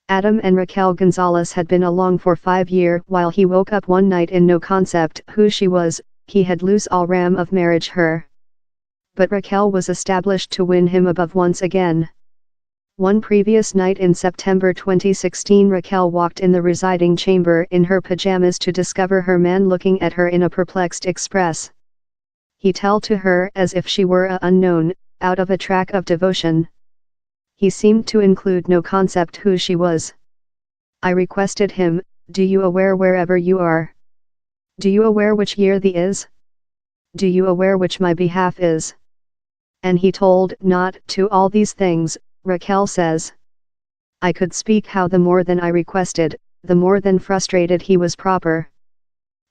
Adam and Raquel Gonzales had been along for 5 years while he woke up one night in no concept who she was, he had lose all ram of marriage her. But Raquel was established to win him above once again. One previous night in September 2016 Raquel walked in the residing chamber in her pajamas to discover her man looking at her in a perplexed express. He tell to her as if she were a unknown, out of a track of devotion. He seemed to include no concept who she was. I requested him, do you aware wherever you are? Do you aware which year the is? Do you aware which my behalf is? And he told not to all these things, Raquel says. I could speak how the more than I requested, the more than frustrated he was proper.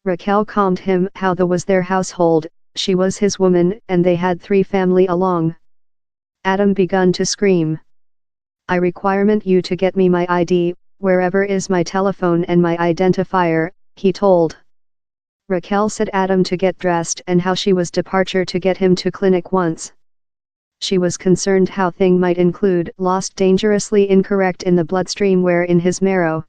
Raquel calmed him how the was their household, she was his woman and they had 3 family along. Adam begun to scream. I requirement you to get me my ID, wherever is my telephone and my identifier, he told. Raquel said Adam to get dressed and how she was departure to get him to clinic once. She was concerned how thing might include lost dangerously incorrect in the bloodstream where in his marrow.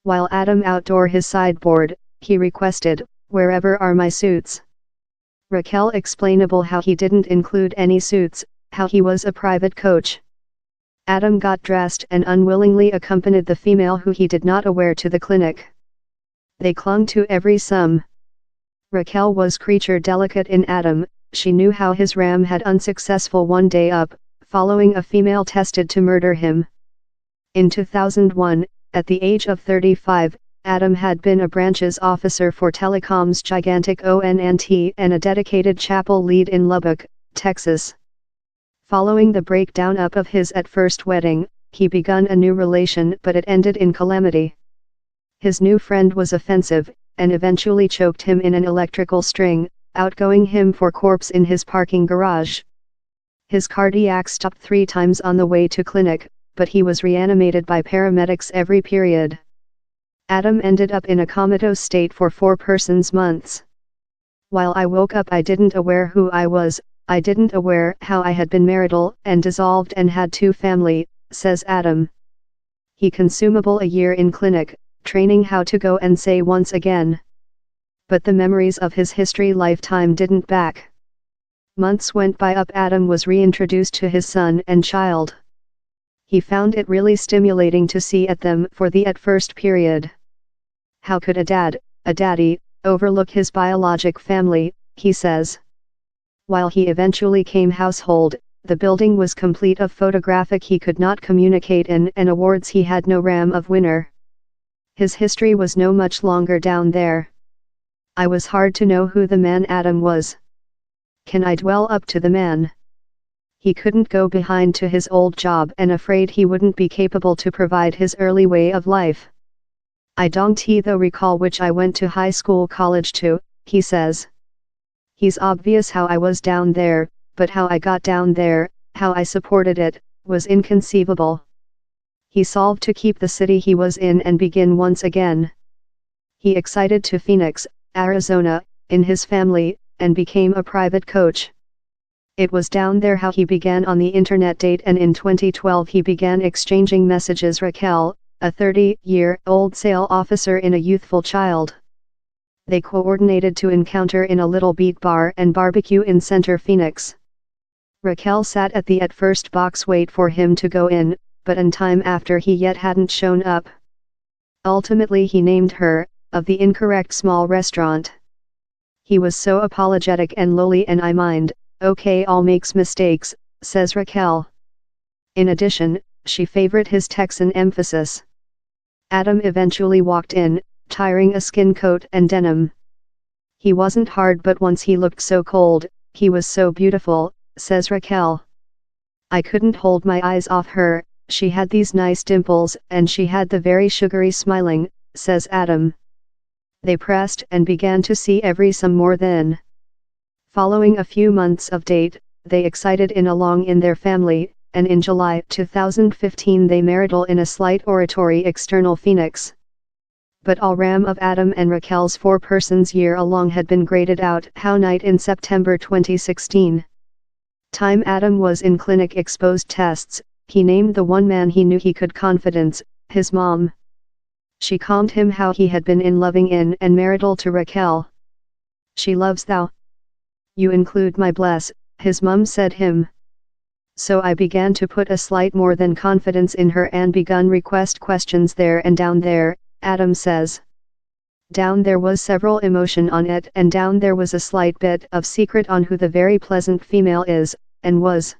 While Adam outdoor his sideboard, he requested, wherever are my suits? Raquel explainable how he didn't include any suits, how he was a private coach. Adam got dressed and unwillingly accompanied the female who he did not aware to the clinic. They clung to every sum. Raquel was creature delicate in Adam, she knew how his ram had unsuccessful one day up, following a female tested to murder him. In 2001, at the age of 35, Adam had been a branches officer for Telecom's gigantic ONNT and a dedicated chapel lead in Lubbock, Texas. Following the breakdown up of his at first wedding, he begun a new relation but it ended in calamity. His new friend was offensive, and eventually choked him in an electrical string, outgoing him for corpse in his parking garage. His cardiac stopped 3 times on the way to clinic, but he was reanimated by paramedics every period. Adam ended up in a comatose state for 4 months. While I woke up I didn't aware who I was, I didn't aware how I had been marital and dissolved and had 2 family, says Adam. He consumable a year in clinic, training how to go and say once again. But the memories of his history lifetime didn't back. Months went by up Adam was reintroduced to his son and child. He found it really stimulating to see at them for the at first period. How could a daddy, overlook his biologic family, he says. While he eventually came household, the building was complete of photographic he could not communicate in and awards he had no ram of winner. His history was no much longer down there. I was hard to know who the man Adam was. Can I dwell up to the man? He couldn't go behind to his old job and afraid he wouldn't be capable to provide his early way of life. I don't though recall which I went to high school college to, he says. He's obvious how I was down there, but how I got down there, how I supported it, was inconceivable. He solved to keep the city he was in and begin once again. He excited to Phoenix, Arizona, in his family, and became a private coach. It was down there how he began on the internet date and in 2012 he began exchanging messages Raquel, a 30-year-old sale officer in a youthful child. They coordinated to encounter in a little beat bar and barbecue in Center Phoenix. Raquel sat at the at first box wait for him to go in, but in time after he yet hadn't shown up. Ultimately he named her, of the incorrect small restaurant. He was so apologetic and lowly and I mind, okay all makes mistakes, says Raquel. In addition, she favored his Texan emphasis. Adam eventually walked in, tiring a skin coat and denim. He wasn't hard but once he looked so cold, he was so beautiful, says Raquel. I couldn't hold my eyes off her, she had these nice dimples and she had the very sugary smiling, says Adam. They pressed and began to see every some more then. Following a few months of date, they excited in along in their family, and in July 2015 they marital in a slight oratory external Phoenix. But all ram of Adam and Raquel's 4 year along had been graded out how night in September 2016. Time Adam was in clinic exposed tests, he named the one man he knew he could confidence, his mom. She calmed him how he had been in loving in and marital to Raquel. She loves thou. You include my bless, his mum said him. So I began to put a slight more than confidence in her and begun request questions there and down there, Adam says. Down there was several emotion on it and down there was a slight bit of secret on who the very pleasant female is, and was.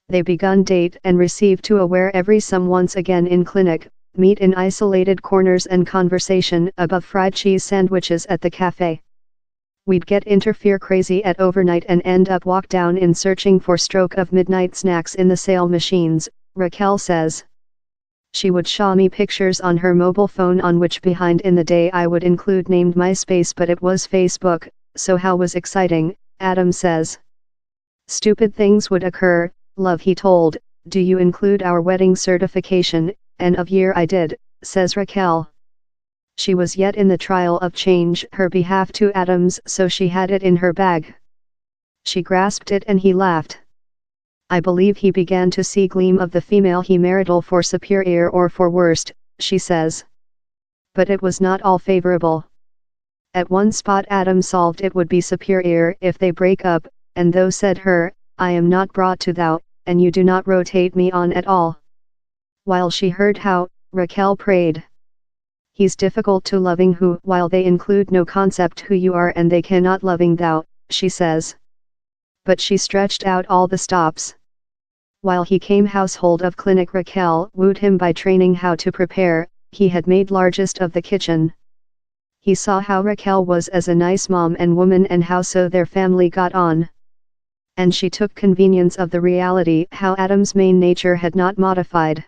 They begun date and receive to aware every some once again in clinic, meet in isolated corners and conversation above fried cheese sandwiches at the cafe. We'd get interfere crazy at overnight and end up walk down in searching for stroke of midnight snacks in the sale machines, Raquel says. She would show me pictures on her mobile phone on which behind in the day I would include named MySpace but it was Facebook, so how was exciting, Adam says. Stupid things would occur, love he told, do you include our wedding certification, and of year I did, says Raquel. She was yet in the trial of change her behalf to Adam's so she had it in her bag. She grasped it and he laughed. I believe he began to see gleam of the female he marital for superior or for worst, she says. But it was not all favorable. At one spot Adam solved it would be superior if they break up, and though said her, I am not brought to thou, and you do not rotate me on at all. While she heard how, Raquel prayed. He's difficult to loving who while they include no concept who you are and they cannot loving thou, she says. But she stretched out all the stops. While he came household of clinic Raquel wooed him by training how to prepare, he had made largest of the kitchen. He saw how Raquel was as a nice mom and woman and how so their family got on. And she took convenience of the reality how Adam's main nature had not modified.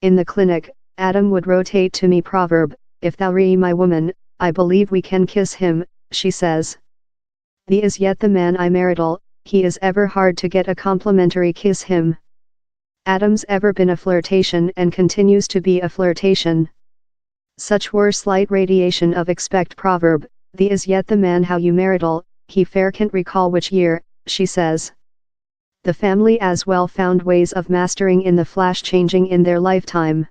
In the clinic, Adam would rotate to me proverb, if thou re my woman, I believe we can kiss him, she says. Thee is yet the man I marital, he is ever hard to get a complimentary kiss him. Adam's ever been a flirtation and continues to be a flirtation. Such were slight radiation of expect proverb, thee is yet the man how you marital, he fair can't recall which year, she says. The family as well found ways of mastering in the flash changing in their lifetime.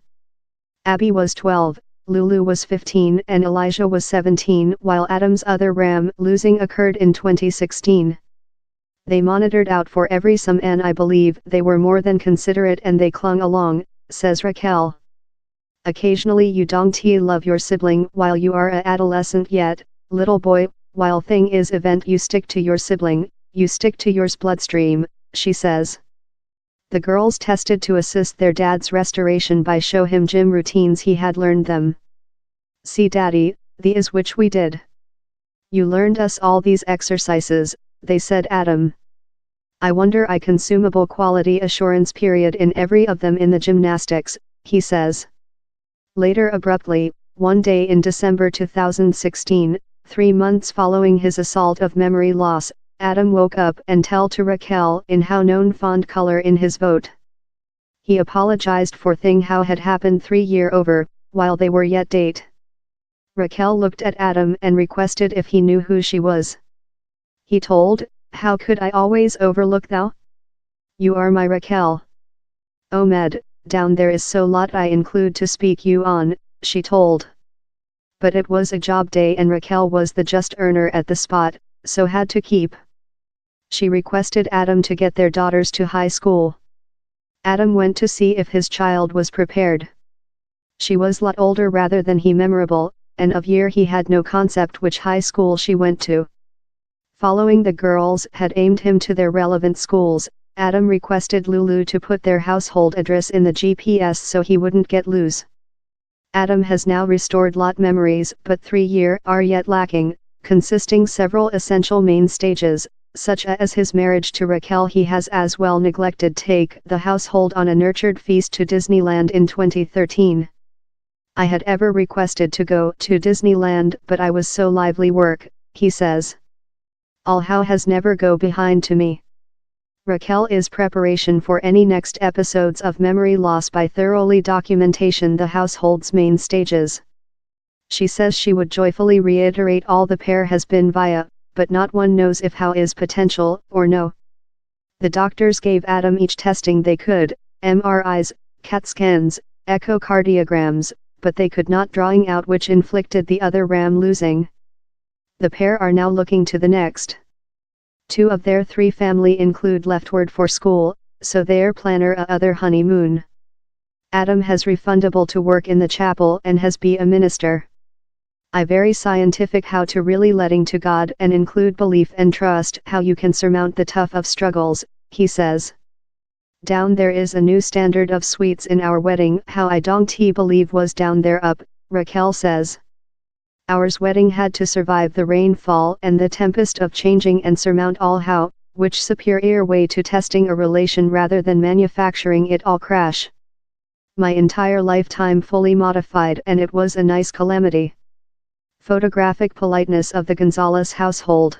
Abby was 12, Lulu was 15 and Elijah was 17 while Adam's other ram losing occurred in 2016. They monitored out for every some and I believe they were more than considerate and they clung along, says Raquel. Occasionally you don't love your sibling while you are a adolescent yet, little boy, while thing is event you stick to your sibling, you stick to yours bloodstream, she says. The girls tested to assist their dad's restoration by show him gym routines he had learned them. See daddy, these which we did. You learned us all these exercises, they said Adam. I wonder I consumable quality assurance period in every of them in the gymnastics, he says. Later abruptly, one day in December 2016, 3 months following his assault of memory loss, Adam woke up and tell to Raquel in how known fond color in his vote. He apologized for thing how had happened 3 year over, while they were yet date. Raquel looked at Adam and requested if he knew who she was. He told, how could I always overlook thou? You are my Raquel. Oh Med, down there is so lot I include to speak you on, she told. But it was a job day and Raquel was the just earner at the spot, so had to keep. She requested Adam to get their daughters to high school. Adam went to see if his child was prepared. She was lot older rather than he memorable, and of year he had no concept which high school she went to. Following the girls had aimed him to their relevant schools, Adam requested Lulu to put their household address in the GPS so he wouldn't get loose. Adam has now restored lot memories but 3 year are yet lacking, consisting several essential main stages, such as his marriage to Raquel. He has as well neglected take the household on a nurtured feast to Disneyland in 2013. I had ever requested to go to Disneyland but I was so lively work, he says. All how has never go behind to me. Raquel is preparation for any next episodes of memory loss by thoroughly documentation the household's main stages. She says she would joyfully reiterate all the pair has been via, but not one knows if how is potential or no. The doctors gave Adam each testing they could, MRIs, CAT scans, echocardiograms, but they could not drawing out which inflicted the other ram losing. The pair are now looking to the next. 2 of their 3 family include leftward for school, so they're planner a other honeymoon. Adam has refundable to work in the chapel and has be a minister. I very scientific how to really letting to God and include belief and trust how you can surmount the tough of struggles, he says. Down there is a new standard of sweets in our wedding how I don't believe was down there up, Raquel says. Ours wedding had to survive the rainfall and the tempest of changing and surmount all how, which superior way to testing a relation rather than manufacturing it all crash. My entire lifetime fully modified and it was a nice calamity. Photographic politeness of the Gonzales household.